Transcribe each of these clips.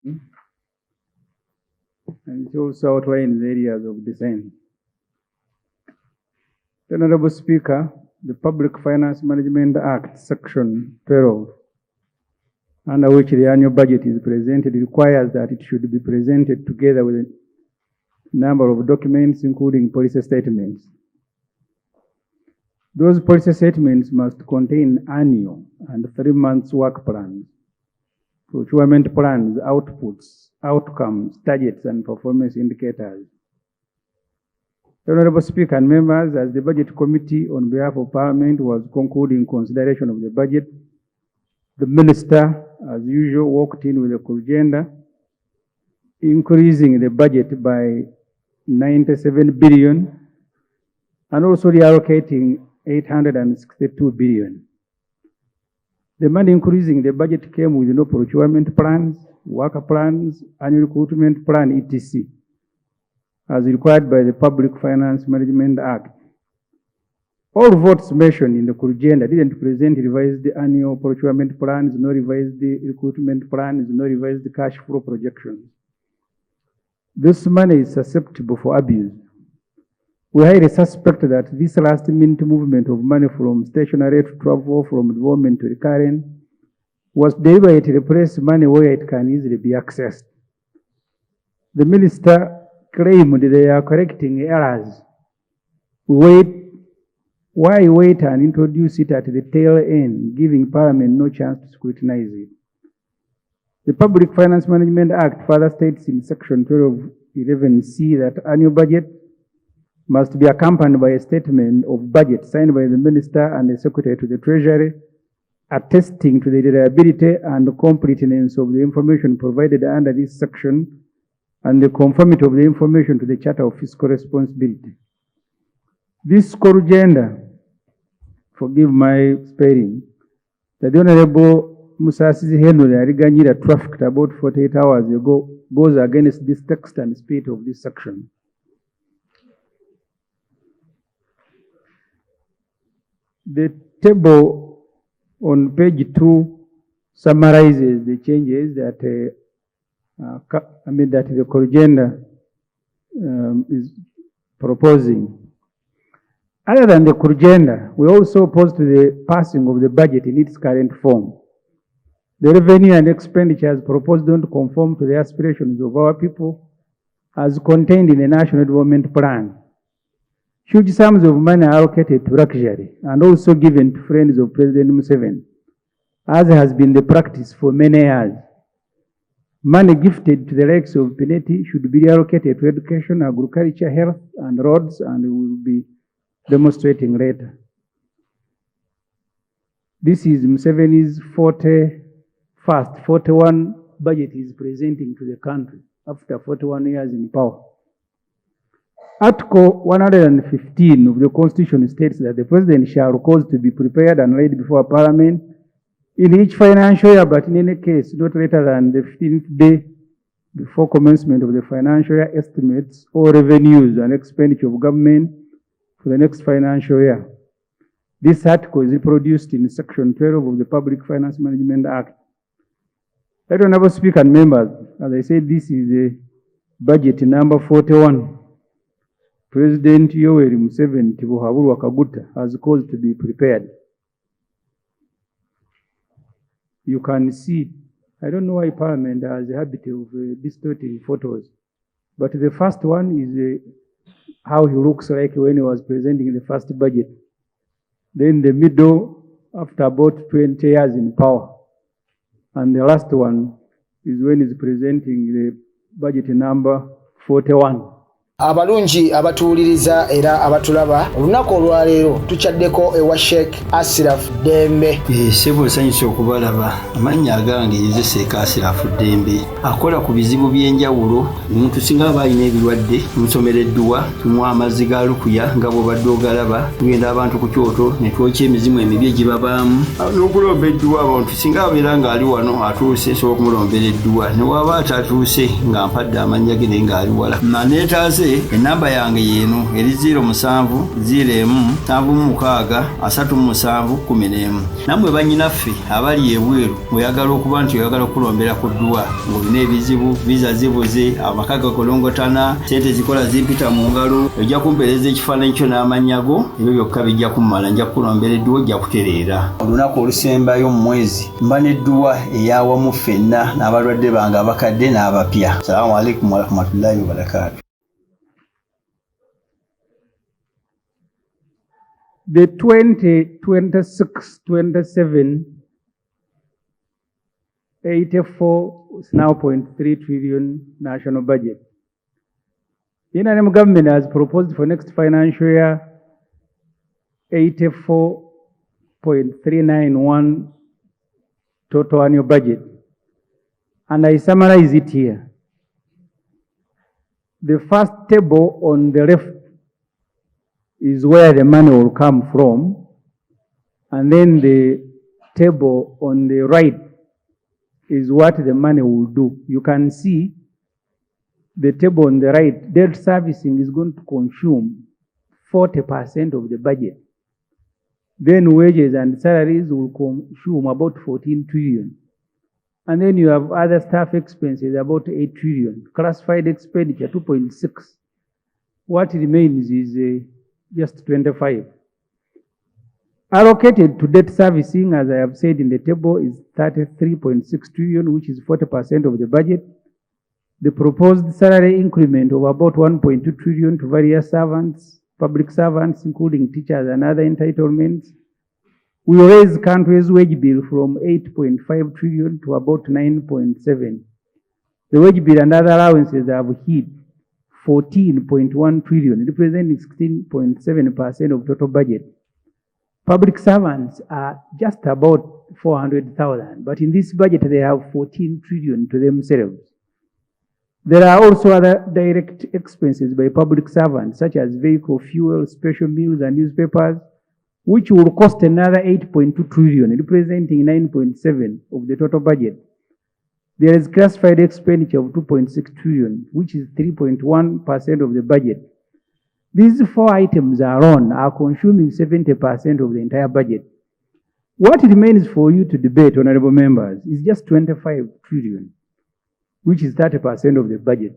and it also outlines areas of dissent. The Honorable Speaker, the Public Finance Management Act, Section 12, under which the annual budget is presented, requires that it should be presented together with a number of documents, including policy statements. Those policy statements must contain annual and 3 months work plans, procurement plans, outputs, outcomes, targets, and performance indicators. Honorable Speaker and members, as the Budget Committee on behalf of Parliament was concluding consideration of the budget, the Minister, as usual, walked in with a cool agenda, increasing the budget by 97 billion and also reallocating 862 billion. The money increasing the budget came with no procurement plans, worker plans, annual recruitment plan, etc., as required by the Public Finance Management Act. All votes mentioned in the agenda didn't present revised annual procurement plans, no revised recruitment plans, no revised cash flow projections. This money is susceptible for abuse. We highly suspect that this last-minute movement of money from stationary to travel, from development to recurrent, was deliberately to replace money where it can easily be accessed. The Minister claimed they are correcting errors. Why wait and introduce it at the tail end, giving Parliament no chance to scrutinize it? The Public Finance Management Act further states in Section 12(11)(c) that annual budget must be accompanied by a statement of budget signed by the Minister and the Secretary to the Treasury, attesting to the reliability and completeness of the information provided under this section and the conformity of the information to the Charter of Fiscal Responsibility. This core agenda, forgive my spelling, that the Honorable Musasizi Henry Ariganyira trafficked about 48 hours ago goes against this text and spirit of this section. The table on page 2 summarizes the changes that that the core agenda is proposing. Other than the core agenda, we also oppose to the passing of the budget in its current form. The revenue and expenditures proposed don't conform to the aspirations of our people as contained in the National Development Plan. Huge sums of money are allocated to luxury and also given to friends of President Museveni, as has been the practice for many years. Money gifted to the likes of Pineti should be reallocated to education, agriculture, health, and roads, and we will be demonstrating later. This is Museveni's 41 budget is presenting to the country after 41 years in power. Article 115 of the Constitution states that the President shall cause to be prepared and laid before Parliament in each financial year, but in any case, not later than the 15th day before commencement of the financial year, estimates or revenues and expenditure of government for the next financial year. This article is reproduced in Section 12 of the Public Finance Management Act. Honorable Speaker and members, as I said, this is a budget number 41. President Yoweri Museveni Tibuhaburwa Kaguta has called to be prepared. You can see, I don't know why Parliament has the habit of distorting photos, but the first one is how he looks like when he was presenting the first budget. Then the middle, after about 20 years in power. And the last one is when he's presenting the budget number 41. Abalungi abatuuliriza era abatulaba olunaku olwaleero tuchaddeko ewa Sheikh Asiraf Dembe. Sebo nsanyusa okubalaba amannya agange nze Sheikh Asiraf Dembe akola ku bizibu by'enjawulo omuntu singa aba alina ebirwadde musomereddwa tumuwa amazzi ga lukuya nga bw'obadde ogalaba tugenda abantu ku kyoto ne twokya emizimu emibi egibabaamu n'okulomba edduwa abantu singa abeera ng'ali wano atuuse sobola okumulombera edduwa ne waba atatuuse nga mpadde amannya ge naye ng'ali wala naneetaase kale enamba yange yeno eri 0701763711 namwe banyinaffe abali ebweru oyagala okuba nti oyagala okulombera ku ddwa ng'olina ebizibu visa zibuze amaka gakolongotana sente zikola zimpita mu ngalo ojja kumpeereza ekifaananyi kyo n'amanyago ebyo byokka bijja kummala nja kukulombera edduwa ojja kutereera olunaku olusembayo mu mwezi mba n'edduwa eyawamu ffenna n'abalwadde bange abakadde n'abapya. Salaamu alaikum warahmatullahi wabarakatuh. The 2026-27 84 is now 0.3 trillion national budget. The interim government has proposed for next financial year 84.391 total annual budget. And I summarize it here. The first table on the left is where the money will come from. And then the table on the right is what the money will do. You can see the table on the right, debt servicing is going to consume 40% of the budget. Then wages and salaries will consume about 14 trillion. And then you have other staff expenses, about 8 trillion. Classified expenditure, 2.6. What remains is just 25. Allocated to debt servicing, as I have said in the table, is 33.6 trillion, which is 40% of the budget. The proposed salary increment of about 1.2 trillion to various servants, public servants, including teachers and other entitlements, will raise country's wage bill from 8.5 trillion to about 9.7. The wage bill and other allowances have hit 14.1 trillion, representing 16.7% of total budget. Public servants are just about 400,000, but in this budget they have 14 trillion to themselves. There are also other direct expenses by public servants, such as vehicle fuel, special meals, and newspapers, which will cost another 8.2 trillion, representing 9.7% of the total budget. There is classified expenditure of 2.6 trillion, which is 3.1% of the budget. These four items alone are consuming 70% of the entire budget. What remains for you to debate, honorable members, is just 25 trillion, which is 30% of the budget.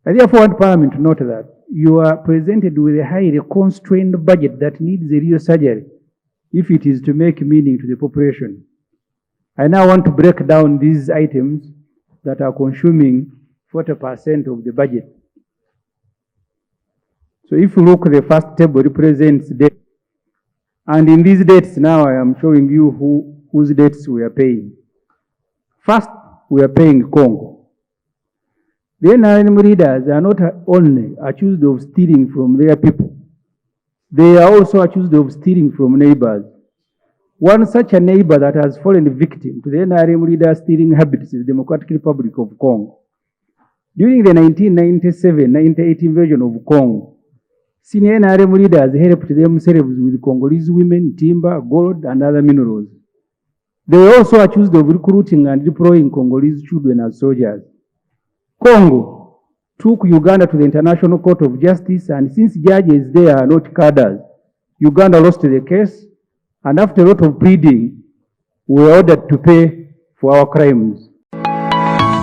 I therefore want Parliament to note that you are presented with a highly constrained budget that needs a real surgery if it is to make meaning to the population. I now want to break down these items that are consuming 40% of the budget. So if you look, the first table represents debt. And in these debts now I am showing you whose debts we are paying. First, we are paying Congo. The NRM leaders are not only accused of stealing from their people, they are also accused of stealing from neighbors. One such a neighbor that has fallen victim to the NRM leaders' stealing habits is the Democratic Republic of Congo. During the 1997-98 invasion of Congo, senior NRM leaders helped themselves with Congolese women, timber, gold, and other minerals. They were also accused of recruiting and deploying Congolese children as soldiers. Congo took Uganda to the International Court of Justice, and since judges there are not cadres, Uganda lost the case, and after a lot of pleading, we were ordered to pay for our crimes.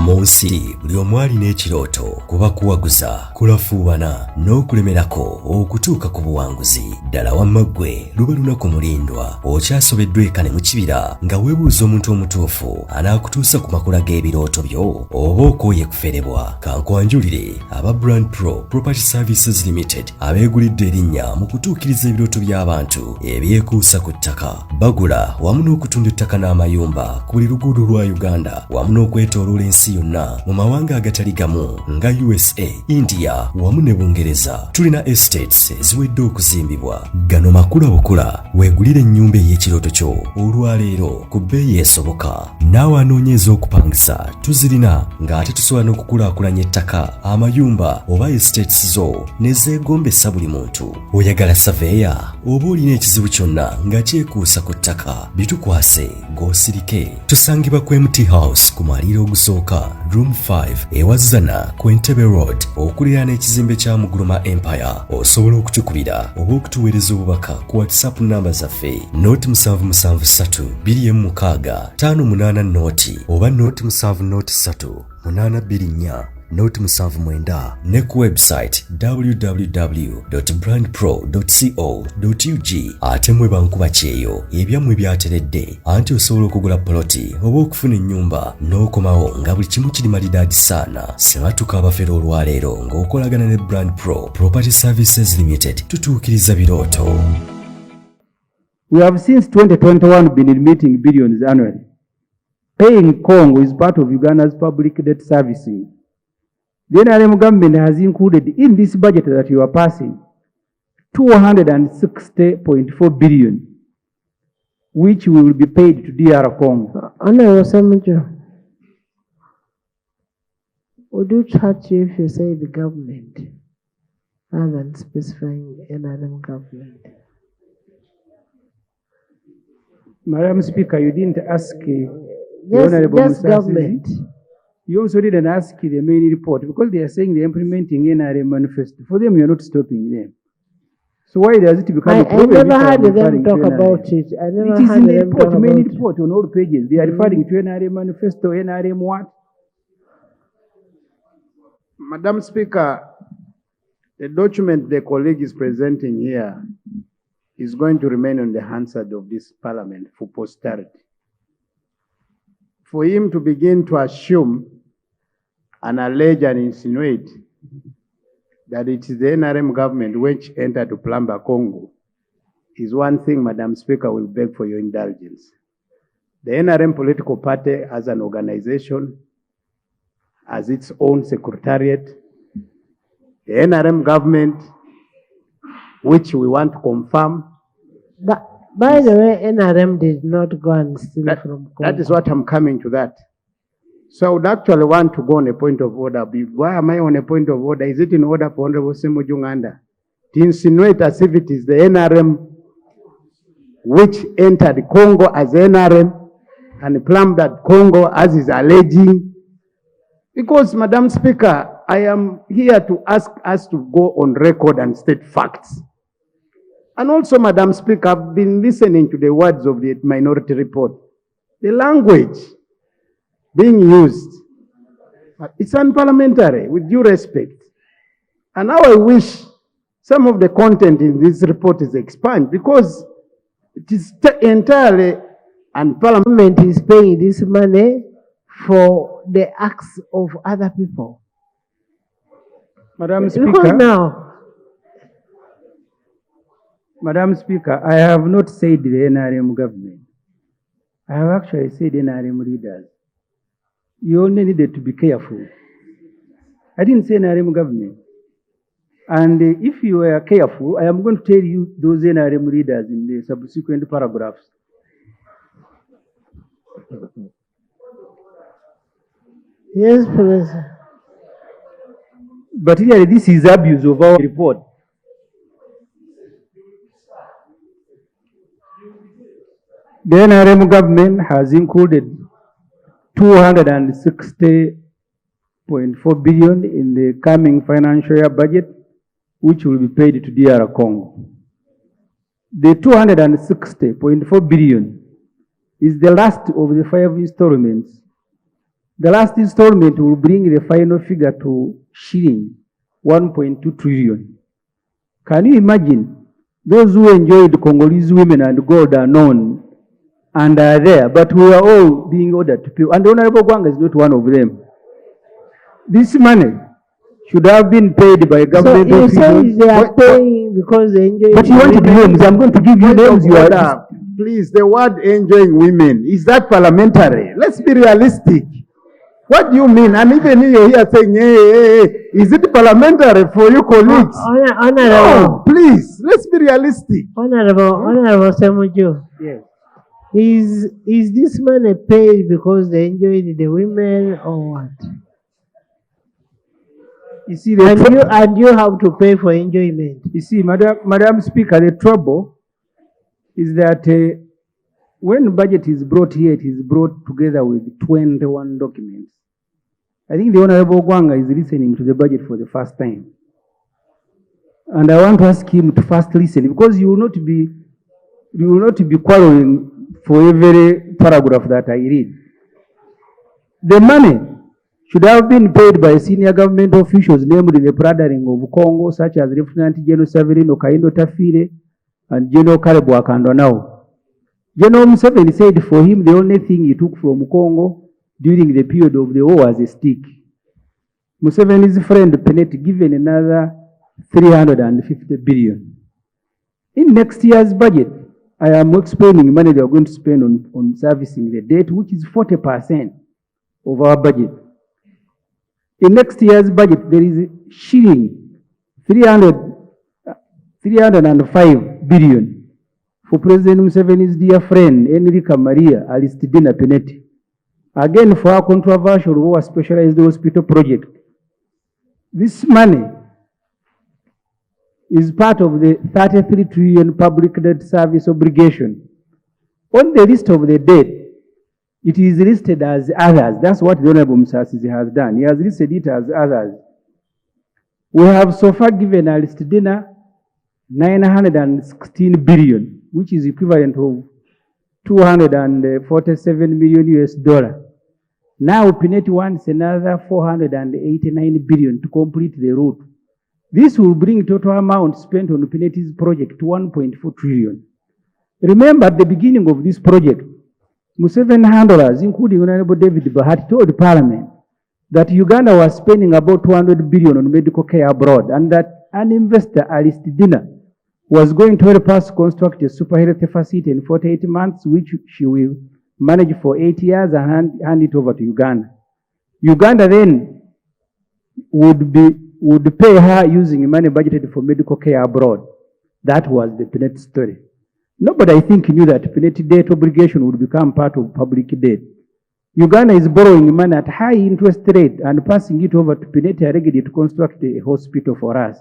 Monsi buli omwali n'ekirooto kuba kuwaguza kulafuubana n'okulemerako okutuuka ku buwanguzi ddala wamma ggwe luba lunaku mulindwa okyasobeddwa ekane mu kibira nga weebuuza omuntu omutuufu anaakutuusa ku makula g'ebirooto byo oba okooye kuferebwa kankwanjulire aba Brand Pro Property Services Limited abeegulidde erinnya mu kutuukiriza ebirooto by'abantu ebyekuusa ku ttaka bagula wamu n'okutunda ettaka n'amayumba ku buli luguudo lwa Uganda wamu n'okwetooloola ensi yonna mu mawanga agatali gamu nga USA, India wamu ne Bungereza. Tulina estates eziwedde okuzimbibwa. Gano makula bukula weegulire ennyumba ey'ekirooto kyo olwaleero ku bbeeyi esoboka. Naawe anoonyeza okupangisa tuzirina ng'ate tusobola n'okukulaakulanya ettaka, amayumba oba estates zo ne zeegombesa buli muntu. Oyagala saveya oba olina ekizibu kyonna nga kyekuusa ku ttaka bitukwase ng'osirike. Tusangibwa ku MT House ku mwaliiro ogusooka Nganda, Room 5, ewazana ku Entebbe Road, okuliraana ekizimbe kya Muguluma Empire. Osobola okutukubira oba okutuweereza obubaka ku WhatsApp namba zaffe noti 773 206 588 noti oba noti 703 824 noti 79 ne ku website www.brandpro.co.ug. ate mwe bankuba kyeyo ebyammwe byateredde anti osobola okugula poloti oba okufuna ennyumba n'okomawo nga buli kimu kiri malidaadi saana. Sematuka abafera olwaleero ng'okolagana ne Brand Pro Property Services Limited tutuukiriza birooto. We have since 2021 been remitting billions annually. Paying Congo is part of Uganda's public debt servicing. The NRM government has included in this budget that you are passing 260.4 billion, which will be paid to DR Congo. Honorable Ssemujju, would you touch if you say the government rather than specifying NRM government? Madam Speaker, you didn't ask Yes, government. You also didn't ask the main report because they are saying they're implementing NRM manifesto. For them, you're not stopping them. So why does it become a problem? I never heard them talk about it. I never it is heard in the them report, talk main about report on all pages. They are referring to NRM manifesto, NRM what? Madam Speaker, the document the colleague is presenting here is going to remain on the Hansard of this Parliament for posterity. For him to begin to assume and allege and insinuate that it is the NRM government which entered to plumber Congo is one thing, Madam Speaker, will beg for your indulgence. The NRM political party as an organization has its own secretariat. The NRM government, which we want to confirm. But by the way, NRM did not go and steal from Congo. That is what I'm coming to that. So I would actually want to go on a point of order. Why am I on a point of order? Is it in order for Honorable Ssemujju Nganda to insinuate as if it is the NRM which entered Congo as NRM and plundered Congo as is alleging? Because, Madam Speaker, I am here to ask us to go on record and state facts. And also, Madam Speaker, I've been listening to the words of the minority report. The language being used, it's unparliamentary, with due respect. And now I wish some of the content in this report is expanded because it is entirely unparliamentary. Parliament is paying this money for the acts of other people. Madam Speaker. Because now, Madam Speaker, I have not said the NRM government. I have actually said NRM leaders. You only needed to be careful. I didn't say NRM government. And if you are careful, I am going to tell you those NRM leaders in the subsequent paragraphs. Yes, please. But really, this is abuse of our report. The NRM government has included 260.4 billion in the coming financial year budget, which will be paid to DR Congo. The 260.4 billion is the last of the 5 installments. The last installment will bring the final figure to shilling 1.2 trillion. Can you imagine? Those who enjoyed Congolese women and gold are known and are there, but we are all being ordered to pay. And Honorable Gwanga is not one of them. This money should have been paid by government officials. So you say they are paying because they enjoy. But you want to be names. I'm going to give you names. You are. Please, the word enjoying women, is that parliamentary? Let's be realistic. What do you mean? And even you're here saying, hey, is it parliamentary for you colleagues? Honorable. No, please, let's be realistic. Honorable Ssemujju. Yes. Is this money paid because they enjoyed the women or what? You see, and you have to pay for enjoyment. You see, Madam Speaker, the trouble is that when budget is brought here, it is brought together with 21 documents. I think the Honorable Gwanga is listening to the budget for the first time. And I want to ask him to first listen, because you will not be quarreling for every paragraph that I read. The money should have been paid by senior government officials, namely the Pradering of Congo, such as Lieutenant General Severino Kaindo Tafire and General Karebu Akando now. General Museveni said for him the only thing he took from Congo during the period of the war was a stick. Museveni's friend Penet given another 350 billion. In next year's budget, I am explaining money they are going to spend on servicing the debt, which is 40% of our budget. In next year's budget, there is shilling 305 billion for President Museveni's dear friend, Enrica Maria Aristidina Penetti. Again, for our controversial war specialized hospital project. This money is part of the 33 trillion public debt service obligation. On the list of the debt, it is listed as others. That's what the Honorable Musasizi has done. He has listed it as others. We have so far given Aristidina 916 billion, which is equivalent of 247 million US dollar. Now Pineti wants another 489 billion to complete the route. This will bring total amount spent on Pineti's project to 1.4 trillion. Remember, at the beginning of this project, Museveni handlers, including Honorable David Bahati, told Parliament that Uganda was spending about 200 billion on medical care abroad, and that an investor, Aristidina, was going to help us construct a super health facility in 48 months, which she will manage for 8 years and hand it over to Uganda. Uganda then would pay her using money budgeted for medical care abroad. That was the Penet story. Nobody, I think, knew that Penet debt obligation would become part of public debt. Uganda is borrowing money at high interest rate and passing it over to Penet Aregedi to construct a hospital for us.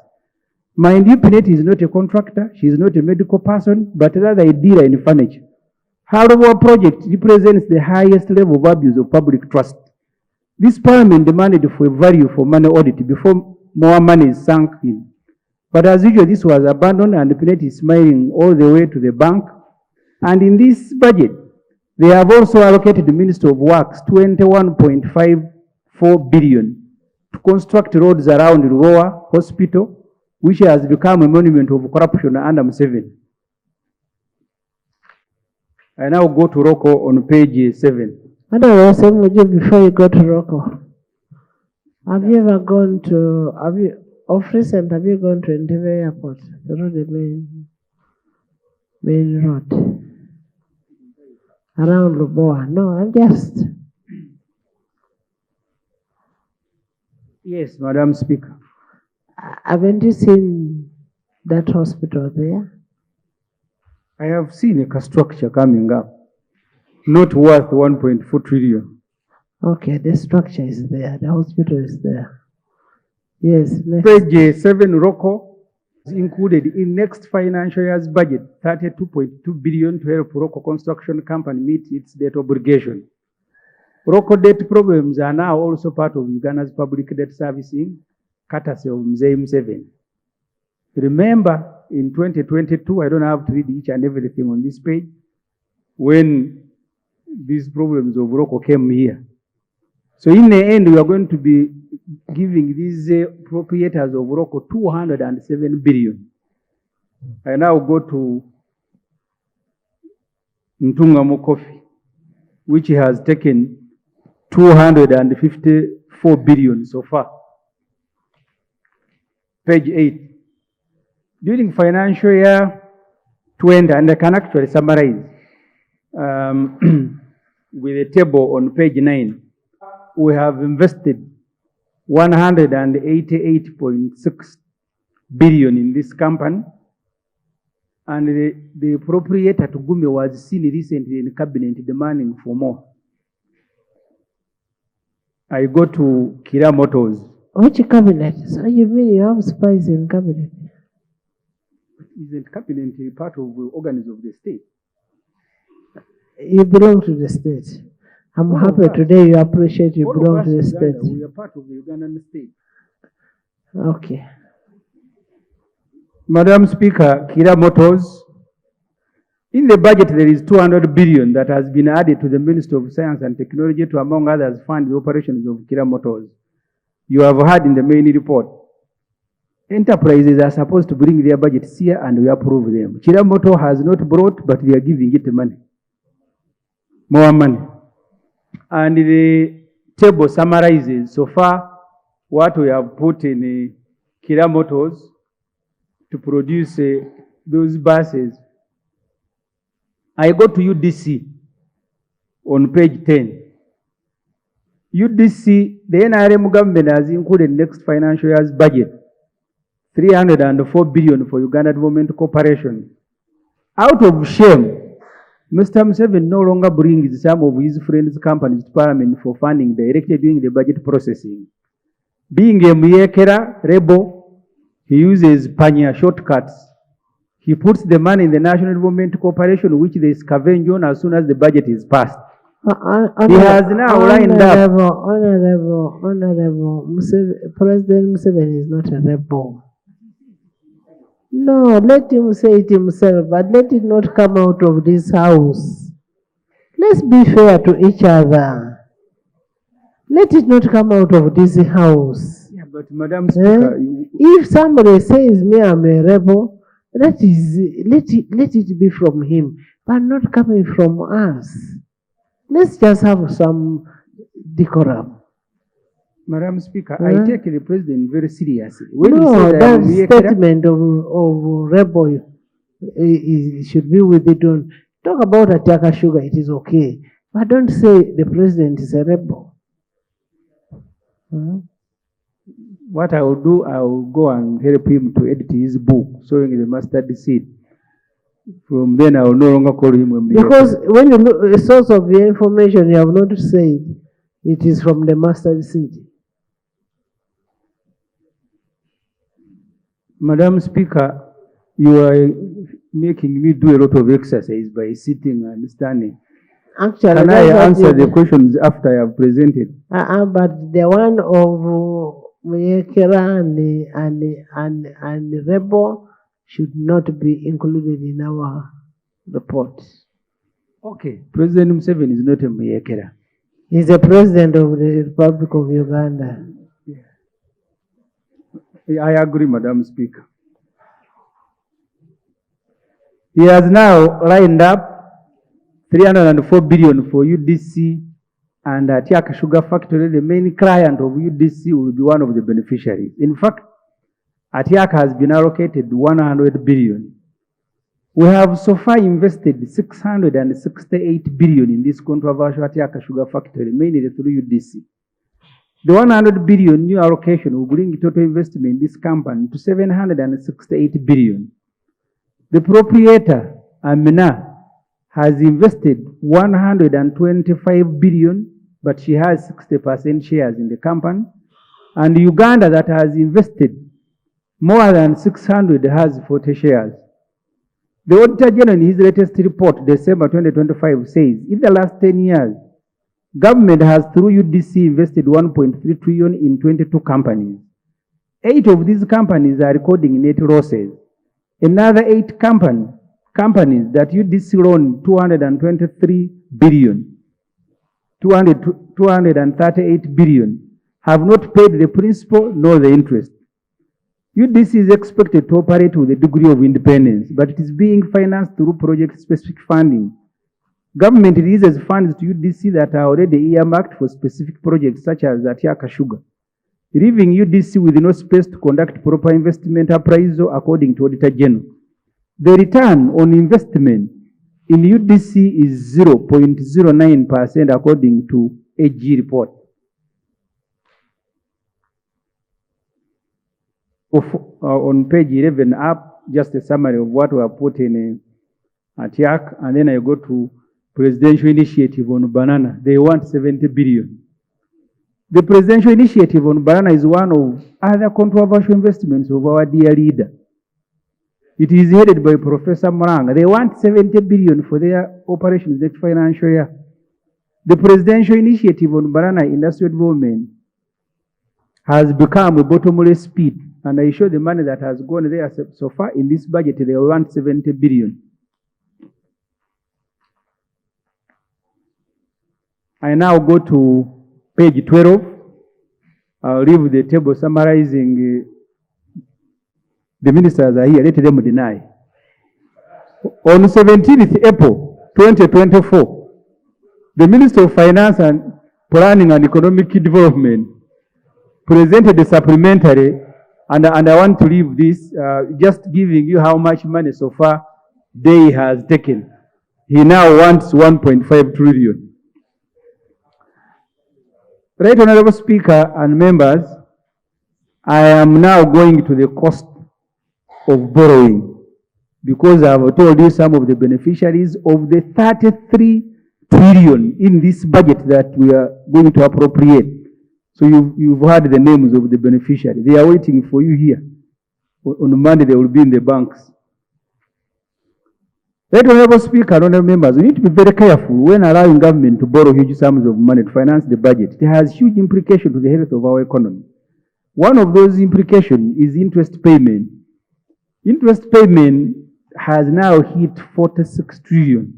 Mind you, Penet is not a contractor, she is not a medical person, but rather a dealer in furniture. However, our project represents the highest level of abuse of public trust. This Parliament demanded for a value for money audit before more money is sunk in. But as usual, this was abandoned, and the Penet is smiling all the way to the bank. And in this budget, they have also allocated the Minister of Works 21.54 billion to construct roads around Ruoa Hospital, which has become a monument of corruption under Museveni. I now go to Rocco on page 7. Bazireese-Ssemujju, before you go to Rocco, have you ever gone to, have you gone to Entebbe Airport, through the main road? Around Luboa? No, I'm just. Yes, Madam Speaker. Haven't you seen that hospital there? I have seen a structure coming up, not worth 1.4 trillion. Okay, the structure is there, the hospital is there. Yes. Next. Page 7, Rocco is included in next financial year's budget, 32.2 billion to help Rocco Construction Company meet its debt obligation. Rocco debt problems are now also part of Uganda's public debt servicing, courtesy of Mzee Museveni. Remember, in 2022, I don't have to read each and everything on this page, when these problems of Rocco came here. So in the end, we are going to be giving these proprietors of Rocco 207 billion. I now go to Ntungamo Coffee, which has taken 254 billion so far. Page 8. During financial year 20, and I can actually summarize with a table on page 9, we have invested 188.6 billion in this company, and the proprietor to Gume was seen recently in cabinet demanding for more. I go to Kira Motors. Which cabinet? So you mean you have spies in cabinet? Isn't cabinet part of the organs of the state? You belong to the state. I'm happy today you appreciate you All belong of to the us state. Uganda, we are part of the Ugandan state. Okay. Madam Speaker, Kira Motors, in the budget there is 200 billion that has been added to the Ministry of Science and Technology to, among others, fund the operations of Kira Motors. You have heard in the main report, enterprises are supposed to bring their budgets here and we approve them. Kira Motor has not brought, but they are giving it money. More money. And the table summarizes so far what we have put in Kira Motors to produce those buses. I go to UDC on page 10. UDC, the NRM government has included next financial year's budget, 304 billion for Uganda Development Corporation. Out of shame, Mr. Museveni no longer brings some of his friends' companies to Parliament for funding directly during the budget processing. Being a Muyekera rebel, he uses panya shortcuts. He puts the money in the National Development Corporation, which they scavenge on as soon as the budget is passed. He has now lined up. Honorable, President Museveni is not a rebel. No, let him say it himself, but let it not come out of this house. Let's be fair to each other. Let it not come out of this house. Yeah, but Madam Speaker, if somebody says me I'm a rebel, let it be from him, but not coming from us. Let's just have some decorum. Madam Speaker, I take the president very seriously. When No, he that says statement of rebel should be with it. Don't talk about Atiaka Sugar, it is okay. But don't say the president is a rebel. what I will do, I will go and help him to edit his book, Sowing the Mustard Seed. From then I will no longer call him MBA. Because when you look the source of the information, you have not said it is from the mustard seed. Madam Speaker, you are making me do a lot of exercise by sitting and standing. Actually, can I answer the questions after I have presented? But the one of Muyekera and Rebo should not be included in our report. Okay, President Museveni is not a Muyekera. He's the president of the Republic of Uganda. I agree, Madam Speaker. He has now lined up 304 billion for UDC and Atiaka Sugar Factory. The main client of UDC will be one of the beneficiaries. In fact, Atiaka has been allocated 100 billion. We have so far invested 668 billion in this controversial Atiaka Sugar Factory, mainly through UDC. The 100 billion new allocation will bring total investment in this company to 768 billion. The proprietor, Amina, has invested 125 billion, but she has 60% shares in the company. And Uganda, that has invested more than 600, has 40 shares. The Auditor General in his latest report, December 2025, says in the last 10 years, government has through UDC invested 1.3 trillion in 22 companies. 8 of these companies are recording net losses. Another 8 companies that UDC loaned 223 billion, 238 billion, have not paid the principal nor the interest. UDC is expected to operate with a degree of independence, but it is being financed through project-specific funding. Government releases funds to UDC that are already earmarked for specific projects such as Atiaka Sugar, leaving UDC with no space to conduct proper investment appraisal according to Auditor General. The return on investment in UDC is 0.09% according to AG report. On page 11 up, just a summary of what we have put in Atiaka, and then I go to presidential initiative on banana. They want 70 billion. The presidential initiative on banana is one of other controversial investments of our dear leader. It is headed by Professor Moranga. They want 70 billion for their operations next financial year. The presidential initiative on banana industrial development has become a bottomless pit, and I show the money that has gone there so far in this budget. They want 70 billion. I now go to page 12. I'll leave the table summarizing. The ministers are here. Let them deny. On 17th April 2024, the Minister of Finance and Planning and Economic Development presented a supplementary, and I want to leave this just giving you how much money so far they has taken. He now wants 1.5 trillion. Right, Honorable Speaker and members, I am now going to the cost of borrowing, because I have told you some of the beneficiaries of the 33 trillion in this budget that we are going to appropriate. So you've heard the names of the beneficiaries. They are waiting for you here. On Monday they will be in the banks. Right, Honorable Speaker, honorable members, we need to be very careful when allowing government to borrow huge sums of money to finance the budget. It has huge implications to the health of our economy. One of those implications is interest payment. Interest payment has now hit 46 trillion.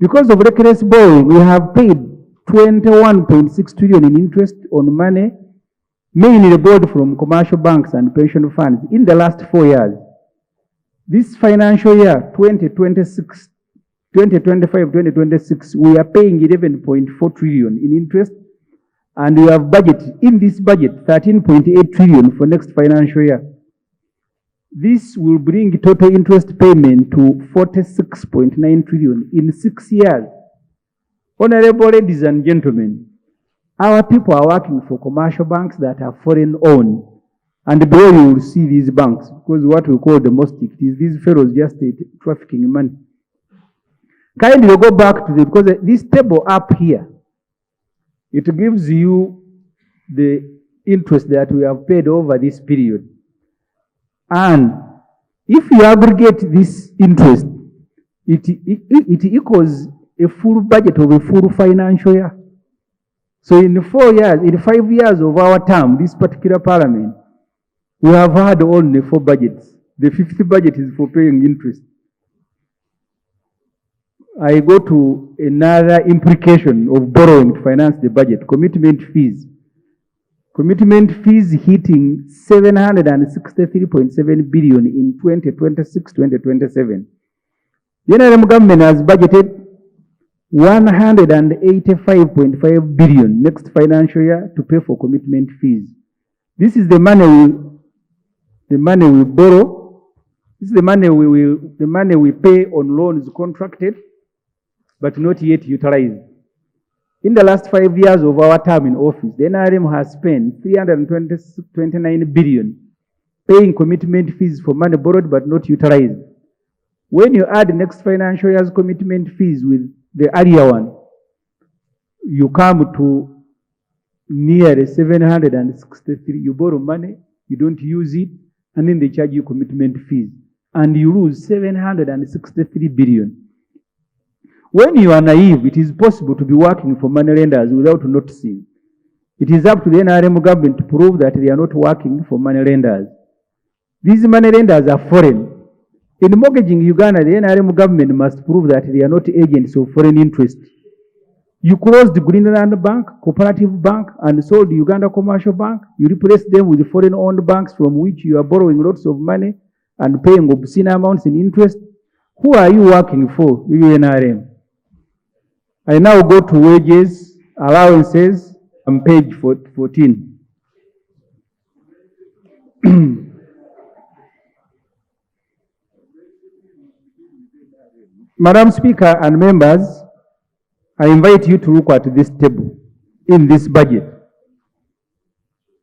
Because of reckless borrowing, we have paid 21.6 trillion in interest on money, mainly borrowed from commercial banks and pension funds in the last 4 years. This financial year, 2025, 2026, we are paying 11.4 trillion in interest, and we have budgeted in this budget 13.8 trillion for next financial year. This will bring total interest payment to 46.9 trillion in 6 years. Honorable ladies and gentlemen, our people are working for commercial banks that are foreign owned. And below you will see these banks, because what we call domestic, is these fellows just trafficking money. Kindly go back to because this table up here, it gives you the interest that we have paid over this period. And if you aggregate this interest, it equals a full budget of a full financial year. So in 4 years, in 5 years of our term, this particular parliament, we have had only 4 budgets. The 5th budget is for paying interest. I go to another implication of borrowing to finance the budget, commitment fees. Commitment fees hitting 763.7 billion in 2026-2027. The NRM government has budgeted 185.5 billion next financial year to pay for commitment fees. This is the money we borrow. This is the money we pay on loans contracted, but not yet utilized. In the last 5 years of our term in office, the NRM has spent 329 billion paying commitment fees for money borrowed but not utilized. When you add next financial year's commitment fees with the earlier one, you come to nearly 763. You borrow money, you don't use it, and then they charge you commitment fees, and you lose 763 billion. When you are naive, it is possible to be working for money lenders without noticing. It is up to the NRM government to prove that they are not working for money lenders. These money lenders are foreign. In mortgaging Uganda, the NRM government must prove that they are not agents of foreign interest. You closed Greenland Bank, Cooperative Bank, and sold Uganda Commercial Bank. You replaced them with foreign-owned banks from which you are borrowing lots of money and paying obscene amounts in interest. Who are you working for, UNRM? I now go to wages, allowances, on page 14. Madam Speaker and members, I invite you to look at this table in this budget.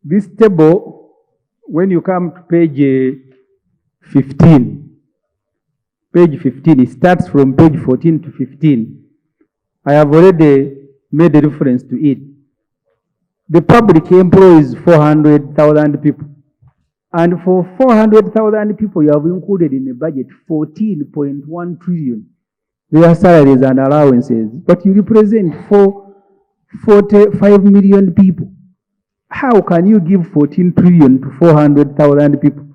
This table, when you come to page 15, it starts from page 14 to 15. I have already made a reference to it. The public employs 400,000 people. And for 400,000 people, you have included in the budget 14.1 trillion. Their salaries and allowances. But you represent 4 45 million people. How can you give 14 trillion to 400,000 people?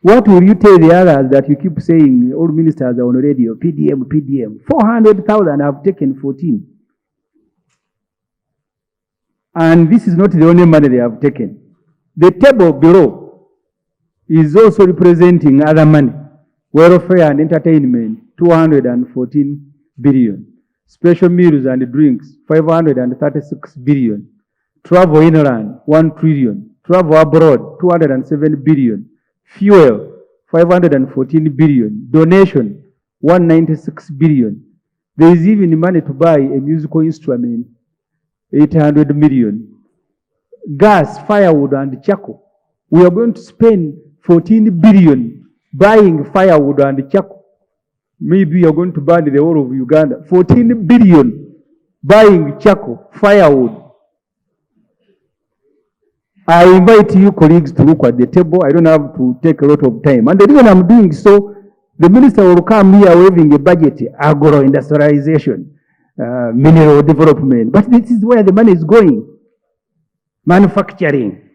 What will you tell the others that you keep saying all ministers are on radio, PDM? 400,000 have taken 14. And this is not the only money they have taken. The table below is also representing other money. Welfare and entertainment, 214 billion. Special meals and drinks, 536 billion. Travel inland, 1 trillion. Travel abroad, 207 billion. Fuel, 514 billion. Donation, 196 billion. There is even money to buy a musical instrument, 800 million. Gas, firewood, and charcoal. We are going to spend 14 billion buying firewood and charcoal. Maybe you are going to burn the whole of Uganda. 14 billion buying charcoal, firewood. I invite you colleagues to look at the table. I don't have to take a lot of time. And the reason I'm doing so, the minister will come here waving a budget, agro-industrialization, mineral development. But this is where the money is going. Manufacturing.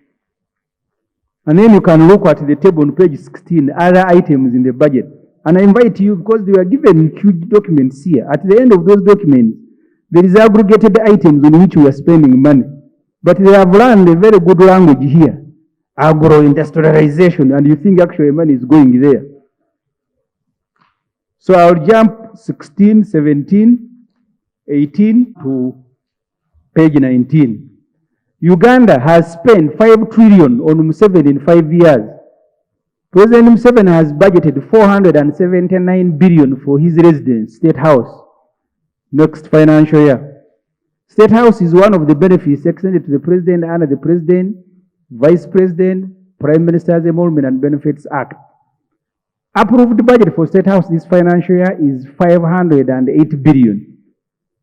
And then you can look at the table on page 16, other items in the budget. And I invite you, because they are given huge documents here. At the end of those documents, there is aggregated items on which we are spending money. But they have learned a very good language here. Agro-industrialization, and you think actually money is going there. So I'll jump 16, 17, 18 to page 19. Uganda has spent 5 trillion on Museveni in 5 years. President Museveni has budgeted 479 billion for his residence, State House, next financial year. State House is one of the benefits extended to the President under the President, Vice President, Prime Minister's Emolument and Benefits Act. Approved budget for State House this financial year is 508 billion,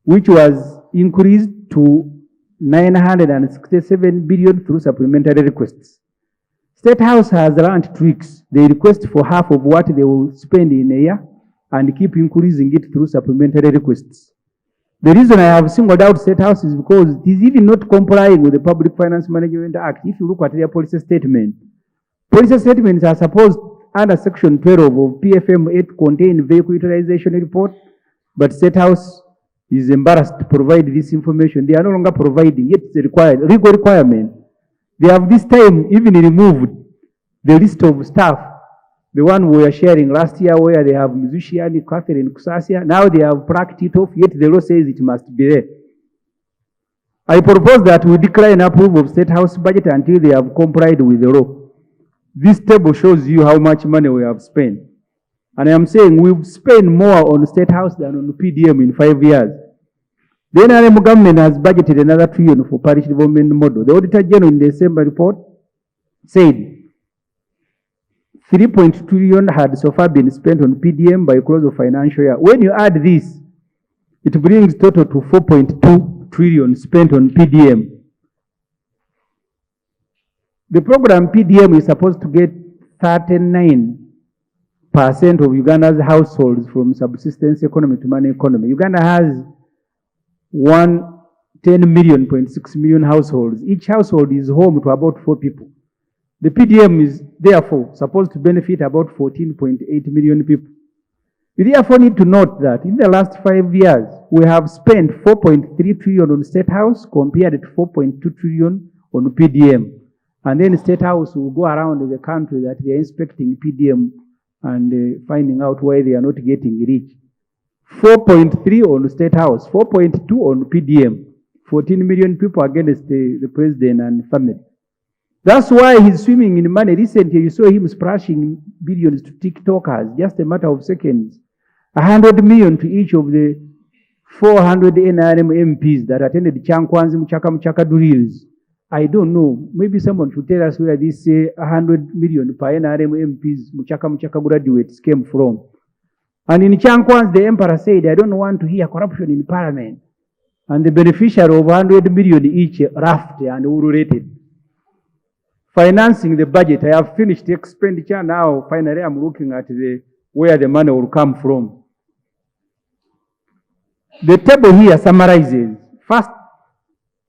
which was increased to 967 billion through supplementary requests. State House has learned tricks. They request for half of what they will spend in a year and keep increasing it through supplementary requests. The reason I have singled out State House is because it is even not complying with the Public Finance Management Act. If you look at their policy statement, policy statements are supposed under Section 12 of PFM 8 contain vehicle utilization report, but State House is embarrassed to provide this information. They are no longer providing, yet it's a legal requirement. They have this time even removed the list of staff, the one we were sharing last year where they have musician Catherine Kusasia. Now they have plucked it off, yet the law says it must be there. I propose that we decline approval of State House budget until they have complied with the law. This table shows you how much money we have spent. And I am saying we've spent more on State House than on PDM in 5 years. The NRM government has budgeted another $1 trillion for parish development model. The Auditor General in the December report said 3.2 trillion had so far been spent on PDM by close of financial year. When you add this, it brings total to 4.2 trillion spent on PDM. The program PDM is supposed to get 39% of Uganda's households from subsistence economy to money economy. Uganda has 10.6 million households. Each household is home to about 4 people. The PDM is therefore supposed to benefit about 14.8 million people. We therefore need to note that in the last 5 years, we have spent 4.3 trillion on State House compared to 4.2 trillion on PDM. And then State House will go around the country that they are inspecting PDM and finding out why they are not getting rich. 4.3 on State House, 4.2 on PDM, 14 million people against the president and family. That's why he's swimming in money. Recently, you saw him splashing billions to TikTokers, just a matter of seconds. 100 million to each of the 400 NRM MPs that attended Chankwanzi Muchaka drills. I don't know. Maybe someone should tell us where this 100 million per NRM MPs Muchaka graduates came from. And in Chankwanzi, the emperor said, I don't want to hear corruption in parliament. And the beneficiary of 100 million each laughed and ululated. Financing the budget, I have finished the expenditure now. Finally, I'm looking at where the money will come from. The table here summarizes. First,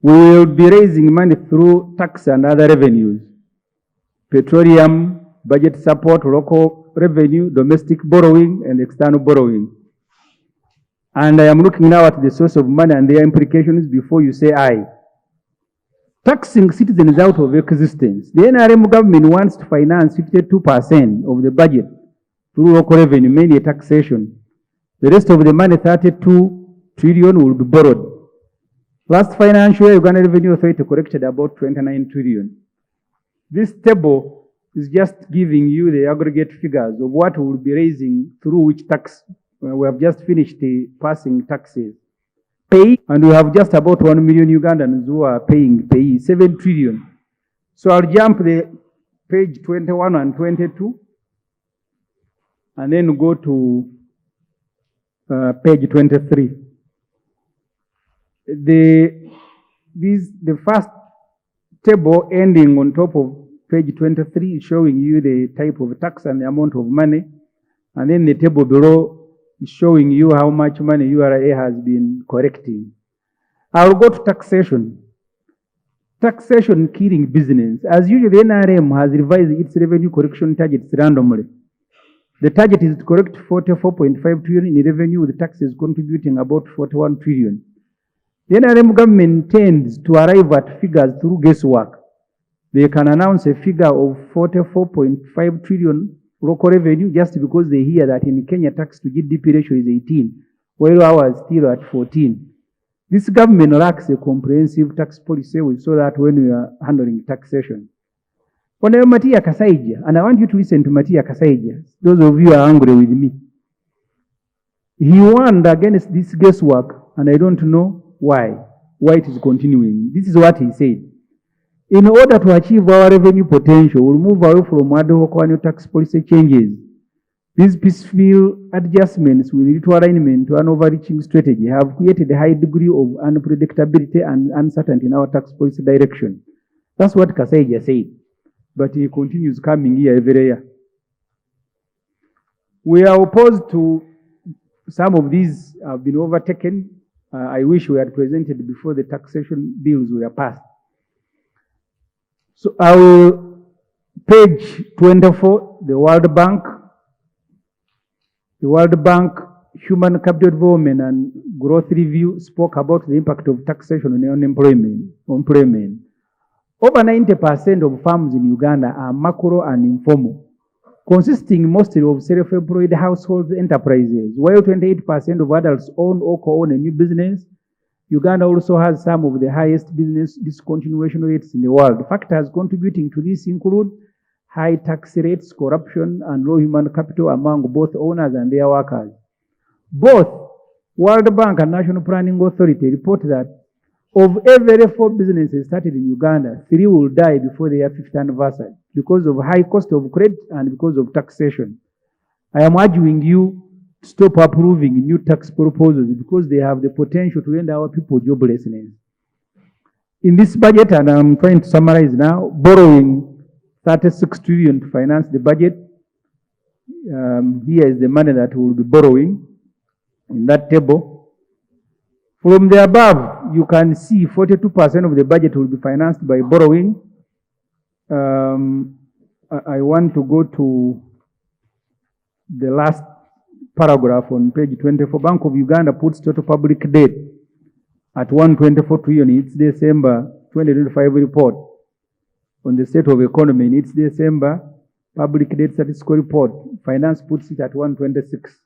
We will be raising money through tax and other revenues, petroleum, budget support, local revenue, domestic borrowing, and external borrowing. And I am looking now at the source of money and their implications before you say aye. Taxing citizens out of existence. The NRM government wants to finance 52% of the budget through local revenue, mainly taxation. The rest of the money, 32 trillion, will be borrowed. Last financial year, Uganda Revenue Authority collected about 29 trillion. This table is just giving you the aggregate figures of what we will be raising through which tax. We have just finished passing taxes. Pay, and we have just about 1 million Ugandans who are paying 7 trillion. So I'll jump the page 21 and 22 and then go to page 23. The first table ending on top of page 23 is showing you the type of tax and the amount of money. And then the table below is showing you how much money URA has been collecting. I'll go to taxation. Taxation killing business. As usual, the NRM has revised its revenue collection targets randomly. The target is to collect 44.5 trillion in revenue, with taxes contributing about 41 trillion. The NRM government tends to arrive at figures through guesswork. They can announce a figure of 44.5 trillion local revenue just because they hear that in Kenya tax to GDP ratio is 18, while ours still at 14. This government lacks a comprehensive tax policy. We saw that when we are handling taxation. Honorable Matia Kasaija, and I want you to listen to Matia Kasaija, those of you are angry with me. He warned against this guesswork, and I don't know why it is continuing. This is what he said. In order to achieve our revenue potential, we'll move away from ad hoc annual tax policy changes. These piecemeal adjustments with little alignment to an overreaching strategy have created a high degree of unpredictability and uncertainty in our tax policy direction. That's what Kasaija said. But he continues coming here every year. We are opposed to some of these have been overtaken. I wish we had presented before the taxation bills were passed. So our page 24, the World Bank Human Capital Development and Growth Review spoke about the impact of taxation on unemployment. Over 90% of farms in Uganda are macro and informal, consisting mostly of self-employed household enterprises. While 28% of adults own or co-own a new business, Uganda also has some of the highest business discontinuation rates in the world. Factors contributing to this include high tax rates, corruption, and low human capital among both owners and their workers. Both World Bank and National Planning Authority report that of every 4 businesses started in Uganda, 3 will die before their 50th anniversary because of high cost of credit and because of taxation. I am urging you to stop approving new tax proposals because they have the potential to render our people joblessness. In this budget, and I'm trying to summarize now, borrowing 36 trillion to finance the budget. Here is the money that we will be borrowing in that table. From the above, you can see 42% of the budget will be financed by borrowing. I want to go to the last paragraph on page 24. Bank of Uganda puts total public debt at 124 trillion in its December 2025 report on the state of economy. In its December public debt statistical report, finance puts it at 126.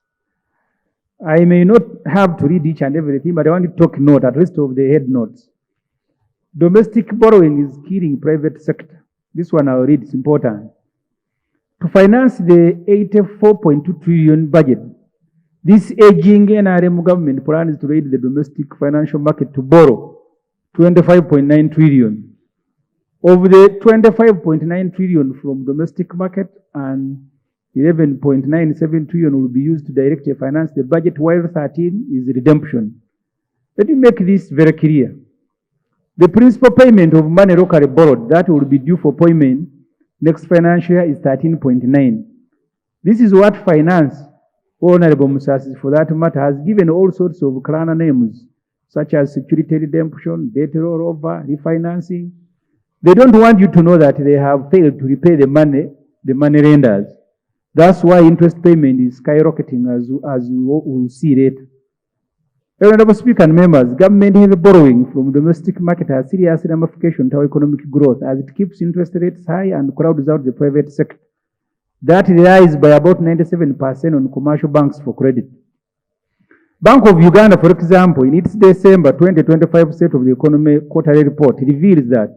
I may not have to read each and everything, but I want to take note, at least of the head notes. Domestic borrowing is killing private sector. This one I'll read, it's important. To finance the 84.2 trillion budget, this aging NRM government plans to raid the domestic financial market to borrow 25.9 trillion. Of the 25.9 trillion from domestic market and 11.97 trillion will be used to directly finance the budget, while 13 is redemption. Let me make this very clear. The principal payment of money locally borrowed that will be due for payment next financial year is 13.9. This is what finance, Honorable Musasi for that matter, has given all sorts of clan names such as security redemption, debt rollover, refinancing. They don't want you to know that they have failed to repay the money lenders. That's why interest payment is skyrocketing, as we'll see later. Honorable Speaker and members, government heavy borrowing from domestic market has serious ramifications to our economic growth as it keeps interest rates high and crowds out the private sector. That relies by about 97% on commercial banks for credit. Bank of Uganda, for example, in its December 2025 State of the Economy quarterly report, reveals that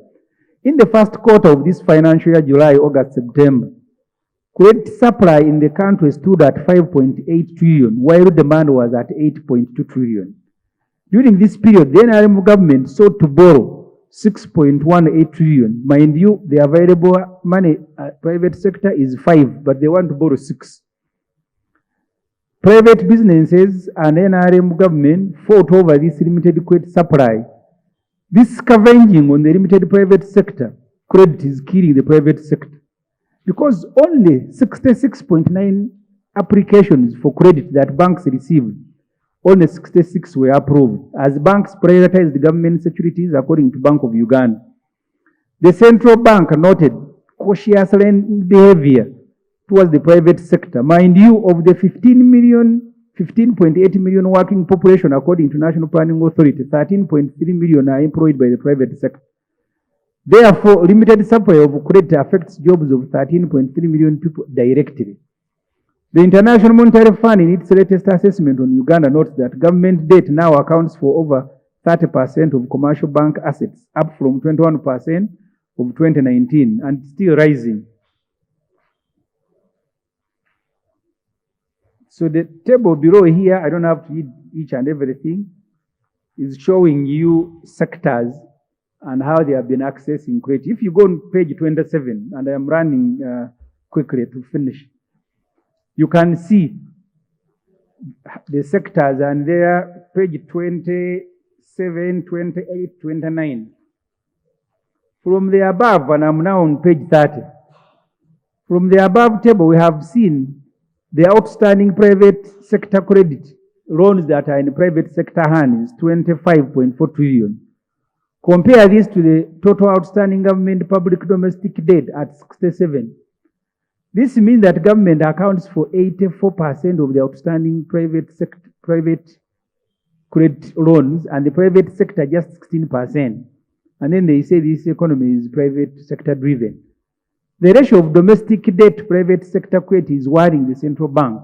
in the first quarter of this financial year, July, August, September, credit supply in the country stood at 5.8 trillion, while demand was at 8.2 trillion. During this period, the NRM government sought to borrow 6.18 trillion. Mind you, the available money private sector is 5, but they want to borrow 6. Private businesses and NRM government fought over this limited credit supply. This scavenging on the limited private sector credit is killing the private sector, because only 66.9 applications for credit that banks received, only 66 were approved, as banks prioritized government securities according to Bank of Uganda. The central bank noted cautious lending behavior towards the private sector. Mind you, of the 15.8 million working population according to National Planning Authority, 13.3 million are employed by the private sector. Therefore, limited supply of credit affects jobs of 13.3 million people directly. The International Monetary Fund, in its latest assessment on Uganda, notes that government debt now accounts for over 30% of commercial bank assets, up from 21% of 2019, and still rising. So the table below here, I don't have to read each and everything, is showing you sectors and how they have been accessing credit. If you go on page 27, and I am running quickly to finish, you can see the sectors, and there, page 27, 28, 29. From the above, and I'm now on page 30. From the above table, we have seen the outstanding private sector credit loans that are in private sector hands, 25.4 trillion. Compare this to the total outstanding government public domestic debt at 67. This means that government accounts for 84% of the outstanding private credit loans, and the private sector just 16%. And then they say this economy is private sector driven. The ratio of domestic debt to private sector credit is worrying the central bank.